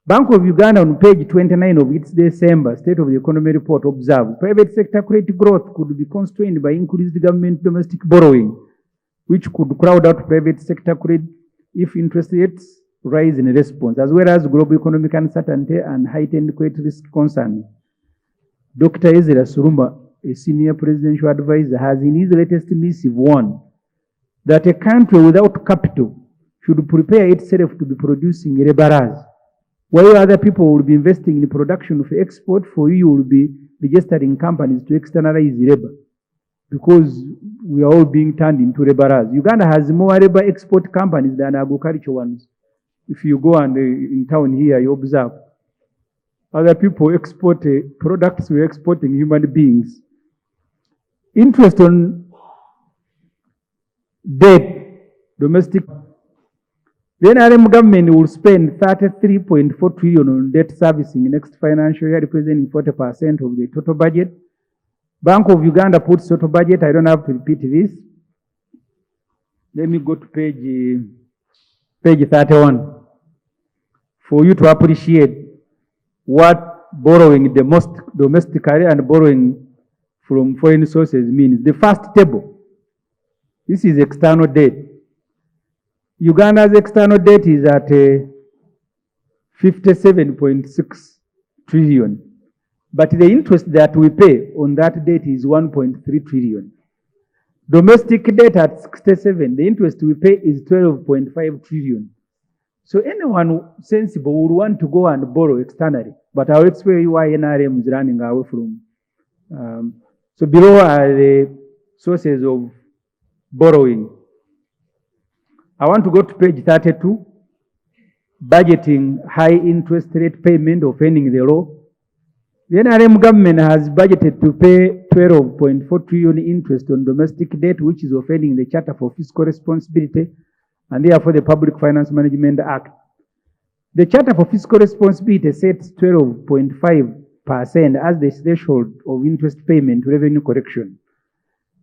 Bank of Uganda, on page 29 of its December State of the Economy report, observes private sector credit growth could be constrained by increased government domestic borrowing, which could crowd out private sector credit if interest rates rise in response, as well as global economic uncertainty and heightened credit risk concerns. Dr. Ezra Suruma, a senior presidential advisor, has in his latest missive warned that a country without capital should prepare itself to be producing laborers, while other people will be investing in production for export. For you will be registering companies to externalize labor, because we are all being turned into laborers. Uganda has more labor export companies than agricultural ones. If you go and in town here, you observe other people export products, we're exporting human beings. Interest on debt, domestic. The NRM government will spend 33.4 trillion on debt servicing next financial year, representing 40% of the total budget. Bank of Uganda puts total budget. I don't have to repeat this. Let me go to page 31 for you to appreciate what borrowing the most domestically and borrowing from foreign sources means. The first table, this is external debt. Uganda's external debt is at 57.6 trillion. But the interest that we pay on that debt is 1.3 trillion. Domestic debt at 67, the interest we pay is 12.5 trillion. So anyone sensible would want to go and borrow externally. But I'll explain why NRM is running away from. So below are the sources of borrowing. I want to go to page 32, budgeting high interest rate payment of ending the law. The NRM government has budgeted to pay 12.4 trillion interest on domestic debt, which is offending the Charter for Fiscal Responsibility and therefore the Public Finance Management Act. The Charter for Fiscal Responsibility sets 12.5% as the threshold of interest payment to revenue collection.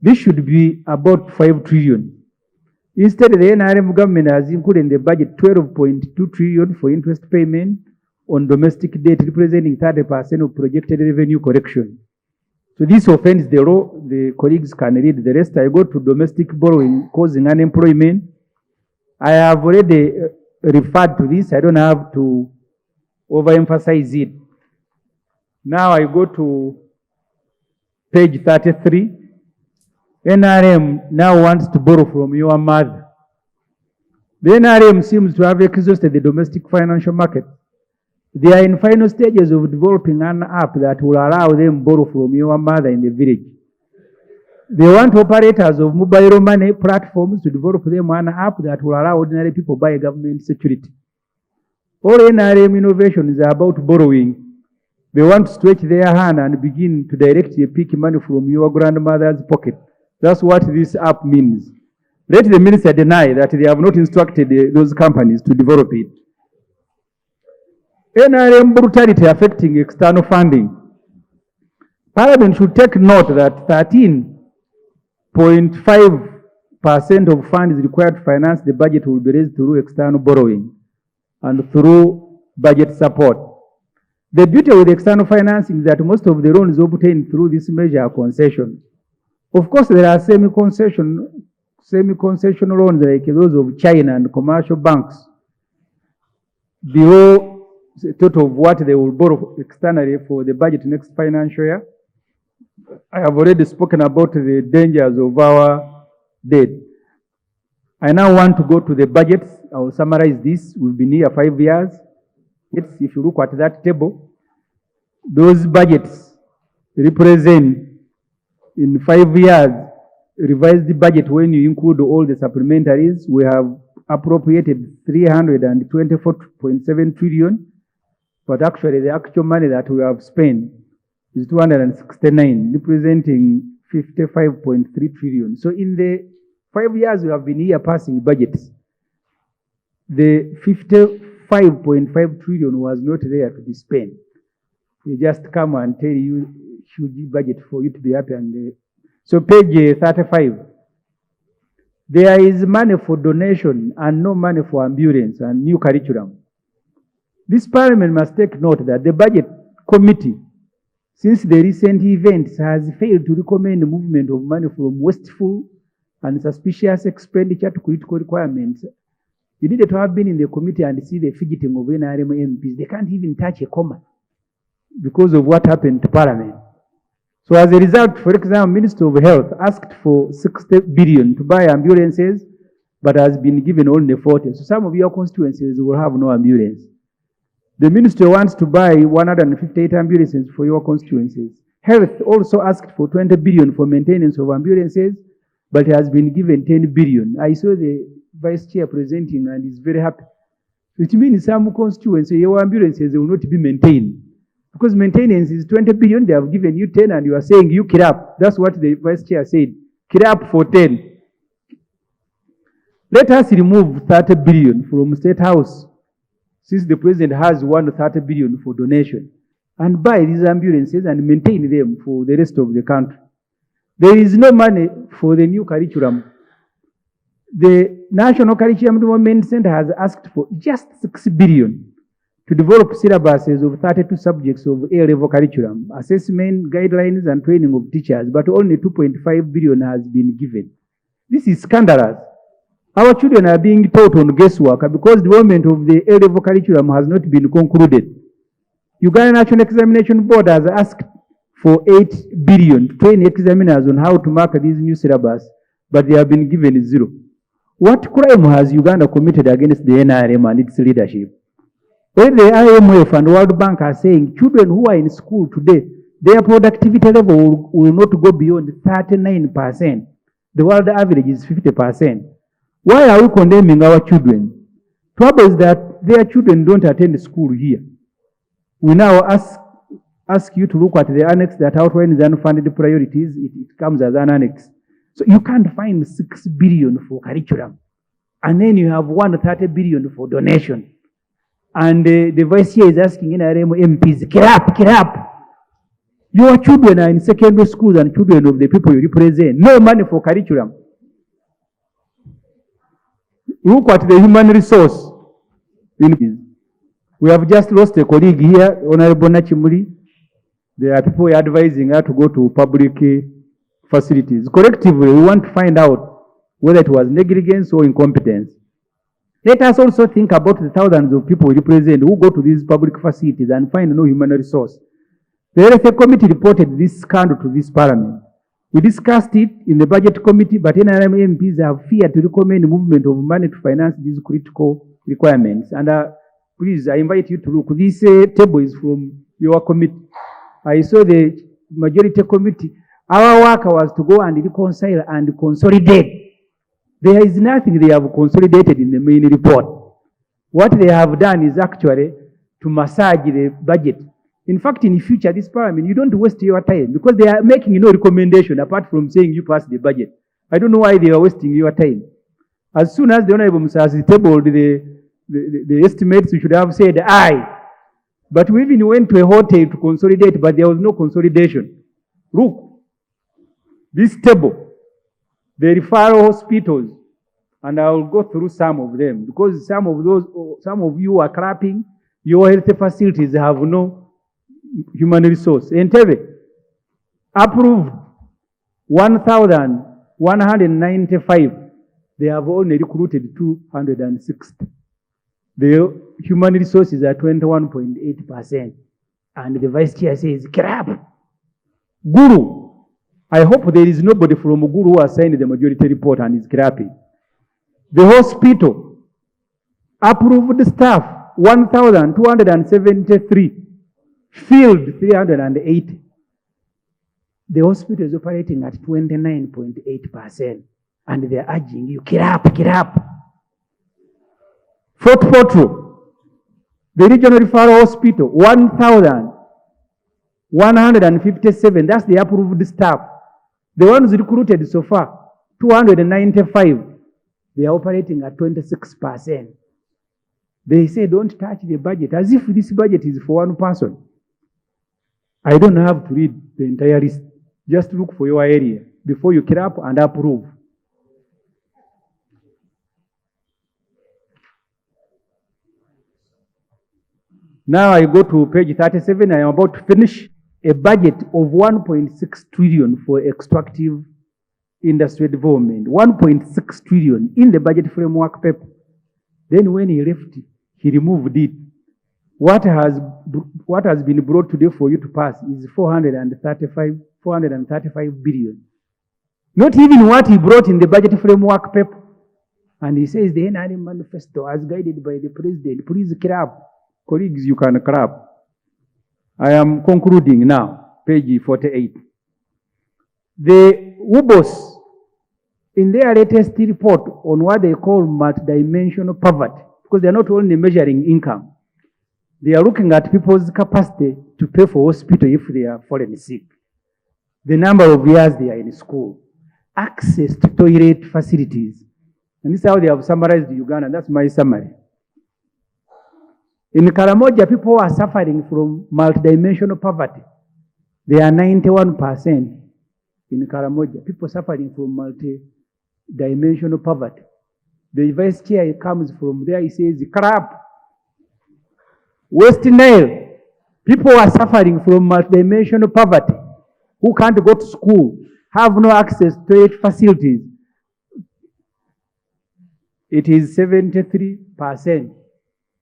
This should be about 5 trillion. Instead, the NRM government has included in the budget 12.2 trillion for interest payment on domestic debt, representing 30% of projected revenue collection. So this offends the law. The colleagues can read the rest. I go to domestic borrowing causing unemployment. I have already referred to this. I don't have to overemphasize it. Now I go to page 33. NRM now wants to borrow from your mother. The NRM seems to have exhausted the domestic financial market. They are in final stages of developing an app that will allow them to borrow from your mother in the village. They want operators of mobile money platforms to develop them an app that will allow ordinary people to buy government security. All NRM innovations are about borrowing. They want to stretch their hand and begin to directly pick money from your grandmother's pocket. That's what this app means. Let the minister deny that they have not instructed those companies to develop it. NRM brutality affecting external funding. Parliament should take note that 13.5% of funds required to finance the budget will be raised through external borrowing and through budget support. The beauty with external financing is that most of the loans obtained through this measure are concession. Of course, there are semi-concession loans like those of China and commercial banks below the total of what they will borrow externally for the budget next financial year. I have already spoken about the dangers of our debt. I now want to go to the budgets. I will summarize this. We've been here 5 years. If you look at that table, those budgets represent in 5 years revised budget. When you include all the supplementaries, we have appropriated 324.7 trillion, but actually the actual money that we have spent is 269, representing 55.3 trillion. So in the 5 years we have been here passing budgets, the 55.5 trillion was not there to be spent. They just come and tell you huge budget for you to be happy. So page 35. There is money for donation and no money for ambulance and new curriculum. This parliament must take note that the budget committee, since the recent events, has failed to recommend the movement of money from wasteful and suspicious expenditure to critical requirements. You needed to have been in the committee and see the fidgeting of NRM MPs. They can't even touch a comma because of what happened to parliament. So as a result, for example, Minister of Health asked for 60 billion to buy ambulances, but has been given only 40. So some of your constituencies will have no ambulance. The minister wants to buy 158 ambulances for your constituencies. Health also asked for 20 billion for maintenance of ambulances, but has been given 10 billion. I saw the vice chair presenting and is very happy. Which means some constituencies, your ambulances will not be maintained. Because maintenance is 20 billion, they have given you 10 and you are saying you kill up. That's what the vice chair said. Kill up for 10. Let us remove 30 billion from State House, since the president has 130 billion for donation, and buy these ambulances and maintain them for the rest of the country. There is no money for the new curriculum. The National Curriculum Development Center has asked for just 6 billion to develop syllabuses of 32 subjects of A-level curriculum, assessment, guidelines, and training of teachers, but only 2.5 billion has been given. This is scandalous. Our children are being taught on guesswork because development of the A-level curriculum has not been concluded. Uganda National Examination Board has asked for 8 billion to train examiners on how to mark these new syllabus, but they have been given 0. What crime has Uganda committed against the NRM and its leadership? When the IMF and World Bank are saying children who are in school today, their productivity level will not go beyond 39%. The world average is 50%. Why are we condemning our children? Trouble is that their children don't attend school here. We now ask ask you to look at the annex that outlines the unfunded priorities. It comes as an annex. So you can't find 6 billion for curriculum. And then you have 130 billion for donation. And the vice chair is asking NRM MPs, get up. Your children are in secondary schools and children of the people you represent. No money for curriculum. Look at the human resource. We have just lost a colleague here, Honorable Nachimuri. There are people advising her to go to public facilities. Collectively, we want to find out whether it was negligence or incompetence. Let us also think about the thousands of people we represent who go to these public facilities and find no human resource. The Health Committee reported this scandal to this Parliament. We discussed it in the Budget Committee, but NRM MPs have feared to recommend movement of money to finance these critical requirements. And please, I invite you to look. This table is from your committee. I saw the majority committee. Our work was to go and reconcile and consolidate. There is nothing they have consolidated in the main report. What they have done is actually to massage the budget. In fact, in the future, this Parliament, you don't waste your time because they are making no recommendation apart from saying you pass the budget. I don't know why they are wasting your time. As soon as the Honorable Musasi tabled the estimates, you should have said aye. But we even went to a hotel to consolidate, but there was no consolidation. Look, this table, the referral hospitals, and I will go through some of them because some of you are clapping. Your health facilities have no human resource. Entebbe, approved 1,195. They have only recruited 260. The human resources are 21.8%. And the vice chair says, crap. Guru, I hope there is nobody from Guru who has signed the majority report and is crapping. The hospital, approved staff, 1,273. Filled 308. The hospital is operating at 29.8%. And they are urging you, get up. Fort Portal, the regional referral hospital, 1,157. That's the approved staff. The ones recruited so far, 295. They are operating at 26%. They say don't touch the budget, as if this budget is for one person. I don't have to read the entire list. Just look for your area before you get up and approve. Now I go to page 37. I am about to finish a budget of 1.6 trillion for extractive industry development. 1.6 trillion in the budget framework paper. Then when he left, he removed it. What has been brought today for you to pass is 435 billion. Not even what he brought in the budget framework paper. And he says the NRM manifesto as guided by the president. Please clap. Colleagues, you can clap. I am concluding now, page 48. The UBOS, in their latest report on what they call multidimensional poverty, because they are not only measuring income, they are looking at people's capacity to pay for hospital if they are fallen sick, the number of years they are in school, access to toilet facilities. And this is how they have summarized Uganda, and that's my summary. In Karamoja, people are suffering from multidimensional poverty. They are 91% in Karamoja. People suffering from multidimensional poverty. The vice chair comes from there, he says, crap. West Nile, people are suffering from multidimensional poverty, who can't go to school, have no access to toilet facilities. It is 73%.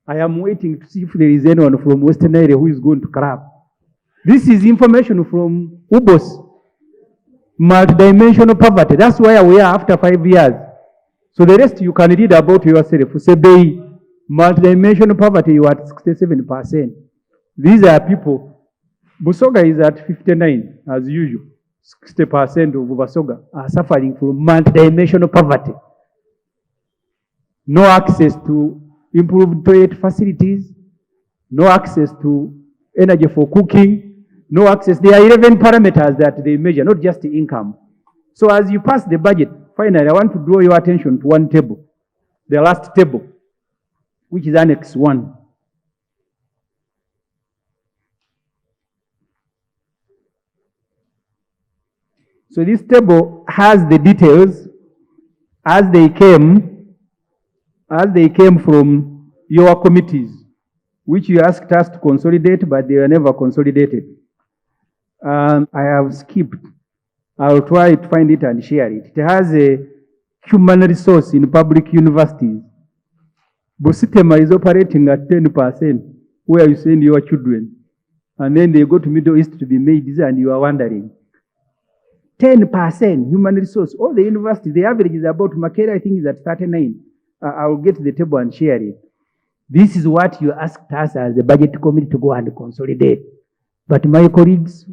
I am waiting to see if there is anyone from Western area who is going to clap. This is information from UBOS. Multidimensional poverty. That's where we are after 5 years. So the rest you can read about yourself. Sebei, multidimensional poverty, you are at 67%. These are people. Busoga is at 59, as usual. 60% of Busoga are suffering from multidimensional poverty. No access to improved toilet facilities, no access to energy for cooking, no access. There are 11 parameters that they measure, not just the income. So as you pass the budget, finally, I want to draw your attention to one table, the last table, which is Annex 1. So this table has the details as they came from your committees, which you asked us to consolidate, but they were never consolidated. I have skipped. I'll try to find it and share it. It has a human resource in public universities. Butemu is operating at 10%, where you send your children. And then they go to Middle East to be made, and you are wondering. 10% human resource. All the universities, the average is about, Makere I think is at 39. I'll get the table and share it. This is what you asked us as the budget committee to go and consolidate. But my colleagues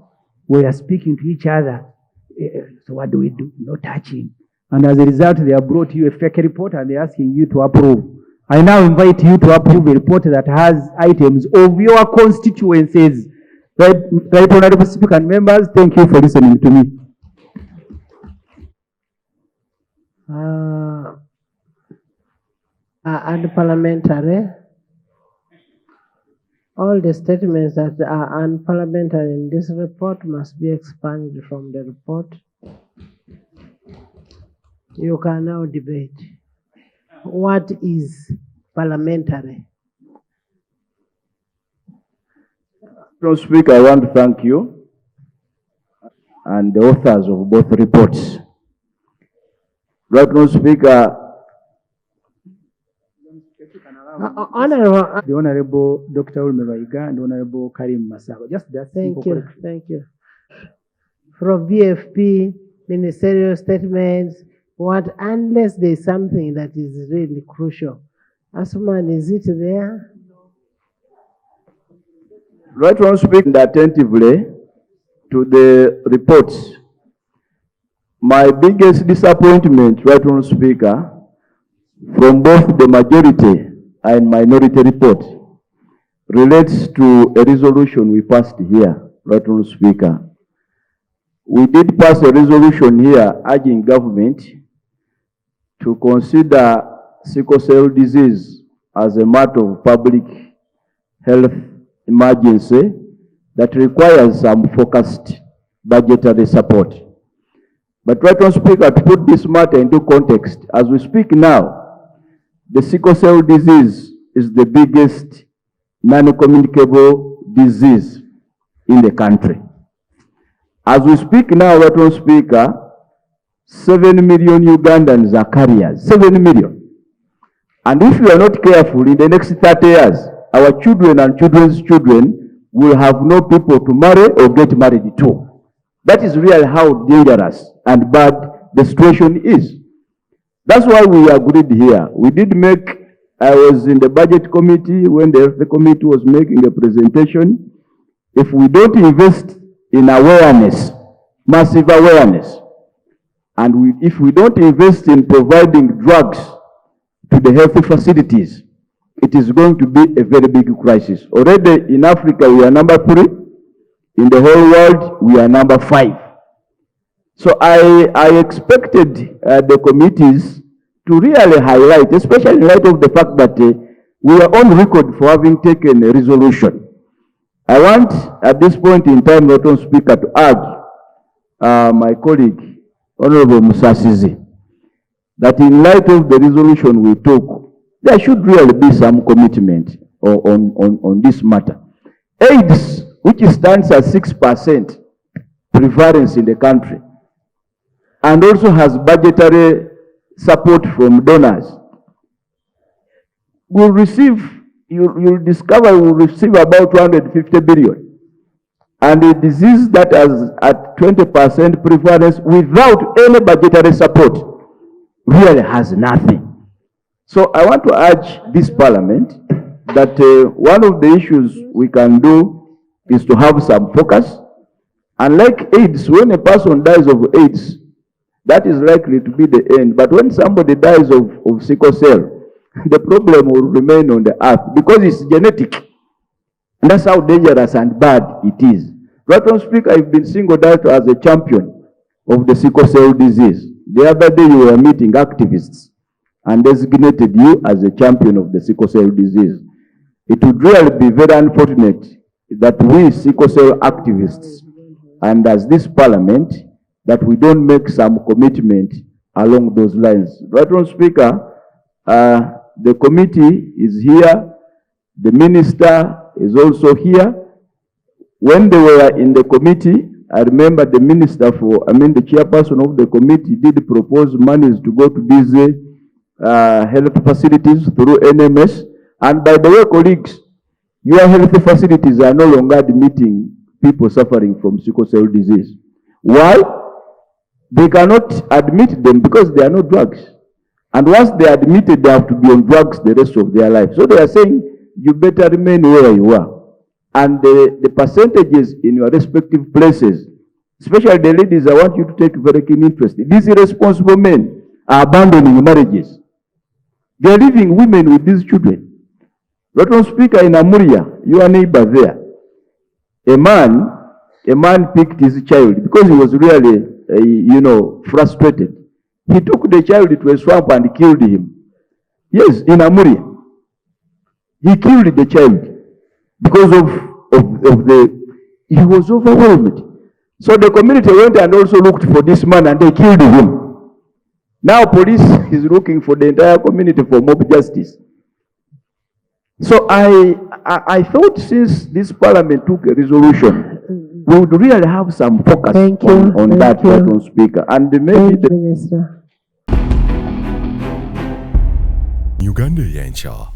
were speaking to each other. So what do we do? No touching. And as a result, they have brought you a fake report and they're asking you to approve. I now invite you to approve a report that has items of your constituencies. Right, Honorable Speaker and members, thank you for listening to me. And parliamentary, all the statements that are unparliamentary in this report must be expunged from the report. You can now debate. What is parliamentary? Mr. Speaker, I want to thank you and the authors of both reports. Right, Mr. Speaker. The Honorable Dr. Ulmebaiga and Honorable Karim Masaba. Just that. Thank you. Thank you. From VFP, ministerial statements, what, unless there's something that is really crucial. Asuman, is it there? Right, Mr. Speaker, attentively to the reports. My biggest disappointment, right, Mr. Speaker, from both the majority and minority report relates to a resolution we passed here, right, Mr. Speaker. We did pass a resolution here urging government to consider sickle cell disease as a matter of public health emergency that requires some focused budgetary support. But right, Mr. Speaker, to put this matter into context, as we speak now, the sickle cell disease is the biggest non-communicable disease in the country. As we speak now, right, Mr. Speaker, 7 million Ugandans are carriers, 7 million. And if we are not careful, in the next 30 years, our children and children's children will have no people to marry or get married to. That is really how dangerous and bad the situation is. That's why we agreed here. We did make, I was in the budget committee when the committee was making a presentation. If we don't invest in awareness, massive awareness, and if we don't invest in providing drugs to the health facilities, it is going to be a very big crisis. Already in Africa, we are number 3. In the whole world, we are number 5. So I expected the committees to really highlight, especially in light of the fact that we are on record for having taken a resolution. I want, at this point in time, Mr. Speaker, to urge my colleague, Honorable Musasizi, that in light of the resolution we took, there should really be some commitment on this matter. AIDS, which stands at 6% prevalence in the country, and also has budgetary support from donors, will receive, you'll discover will receive about 250 billion. And a disease that has at 20% prevalence without any budgetary support really has nothing. So I want to urge this parliament that one of the issues we can do is to have some focus. Unlike AIDS, when a person dies of AIDS, that is likely to be the end. But when somebody dies of sickle cell, the problem will remain on the earth because it's genetic. And that's how dangerous and bad it is. Right, Honourable Speaker, I've been singled out as a champion of the sickle cell disease. The other day you were meeting activists and designated you as a champion of the sickle cell disease. It would really be very unfortunate that we sickle cell activists and as this parliament, that we don't make some commitment along those lines. Right, Honourable Speaker, the committee is here, the minister is also here. When they were in the committee, I remember the minister the chairperson of the committee did propose monies to go to these health facilities through NMS. And by the way, colleagues, your health facilities are no longer admitting people suffering from sickle cell disease. Why? They cannot admit them because they are not drugs. And once they are admitted, they have to be on drugs the rest of their life. So they are saying, you better remain where you are. And the percentages in your respective places, especially the ladies, I want you to take very keen interest. These irresponsible men are abandoning marriages. They are leaving women with these children. Right, Honourable Speaker, in Amuria, your neighbor there, a man picked his child because he was really, frustrated. He took the child to a swamp and killed him. Yes, in Amuria. He killed the child because he was overwhelmed. So the community went and also looked for this man and they killed him. Now police is looking for the entire community for mob justice. So I thought since this parliament took a resolution, we would really have some focus on that, Madam Speaker. And maybe Minister. Uganda Eyenkya.